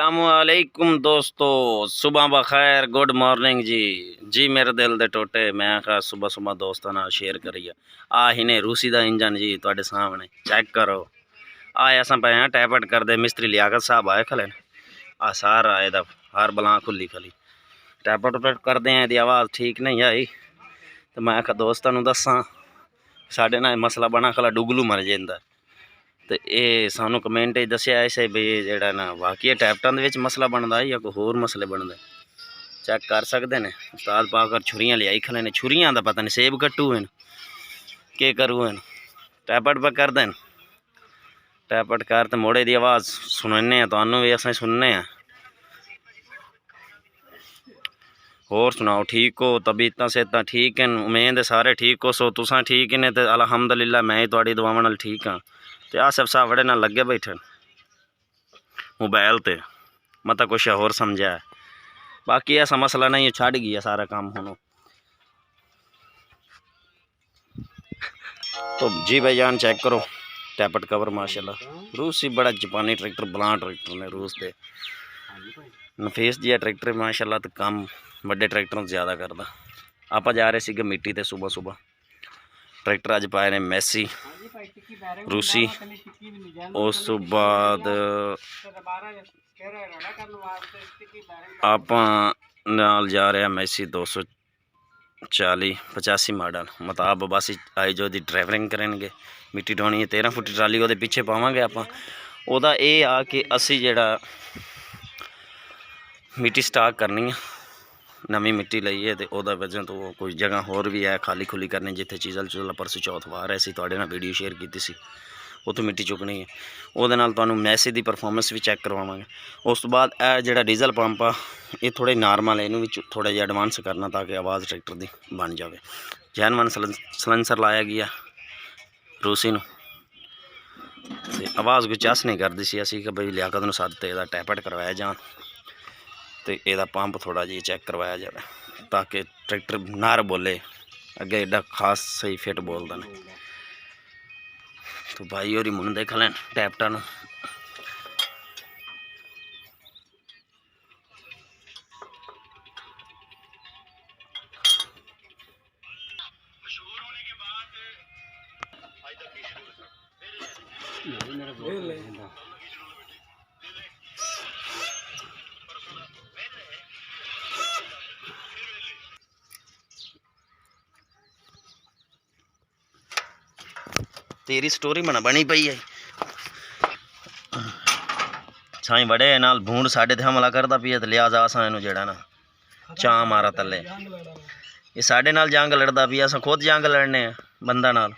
अस्सलामुअलैकुम दोस्तों, सुबह बखैर, गुड मॉर्निंग जी मेरे दिल दे टोटे। मैं आखा सुबह सुबह दोस्तों नाल शेयर करिए। आ ही ने रूसी दा इंजन जी तुहाडे सामने चेक करो। आए असां पे हैं टैपट करदे, मिस्त्री लियाकत साहब आए खले आ सारा एदा हर बलां खुली खली टैपट करदे हैं। एदी आवाज़ ठीक नहीं आई तो मैं आखा दोस्तां नूं दस्सां साडे नाल मसला बना खला, डुगलू मर जांदा। तो ये सानू कमेंट दसिया ऐसे भी जेड़ा ना वाकई टैपटां दे विच मसला बनता या कोई होर मसले बनते चेक कर सकते हैं। उस्ताद पाकर छुरियां लियाई खले ने, छुरियां दा पता नहीं सेब कट्टू हैं के करू हैं। टैपट पर कर दें, टैपट कर तो मोड़े की आवाज़ सुनने तो भी असें सुनने। होर सुनाओ, ठीक हो? तबीयतां सेहतां ठीक हैं? उम्मीद है सारे ठीक हो। सो तुसां ठीक ने तो अलहमदुलिल्लाह मैं ही तुहाडी दुआवां नाल ठीक हाँ। तो आसिफ साहब बड़े नाल लगे बैठे मोबाइल ते, मता कुछ होर समझा है। बाकी ऐसा मसला नहीं, छड़ गया सारा काम हुण। तो जी भाईजान चेक करो टैपट कवर माशाल्लाह। रूसी बड़ा जापानी ट्रैक्टर, बलां ट्रैक्टर ने रूस के नफीस जिहा ट्रैक्टर माशाल्लाह। तो काम बड़े ट्रैक्टरों ज़्यादा करता। आप जा रहे थे मिट्टी ते सुबह सुबह। ट्रैक्टर अज पाए ने मैसी रूसी। उस तो बाद आप नाल जा रहे मैसी 240-85 मॉडल मताब बबासी आई जो दी ड्राइवरिंग करेंगे। मिट्टी ढोनी है 13 फुट ट्राली वो पिछे पावे आप। ओदा ये आ कि असी जेड़ा मिट्टी स्टाक करनी है, नवी मिट्टी लईए तो वह वजह तो कोई जगह होर भी है खाली खुली करनी, जिथे चीज़ल चूज़ल परसों चौथ वार ऐसी तुहाडे नाल वीडियो शेयर की सी, उत्थों मिट्टी चुकनी है। वो मैसी की परफॉर्मेंस भी चैक करवावांगे। उस तो बाद यह जो डीजल पंप आ ये थोड़े नॉर्मल है, इनू भी थोड़ा जिहा एडवांस करना ताकि आवाज़ ट्रैक्टर की बन जाए। जैन सलेंसर लाया गया रूसी नू, आवाज़ कोई चस नहीं करती सी। असी कि बई लियाकत नूं सद ते इहदा टैपट करवाया जाए तो यदा पंप थोड़ा जी चैक करवाया जाए ताकि ट्रैक्टर नार बोले अगे एडा खास सही फिट बोलता नहीं। तो भाई और मुन देख लें टैपटा नूं। तेरी स्टोरी बनी पई है। साई बड़े नाल भूंड साढ़े ते हमला करता पी है, तो लिहाजा असा इनू जेड़ा ना चां मारा तले। ये साढ़े नाल जंग लड़दा पी, असा खुद जंग लड़ने बंदा नाल।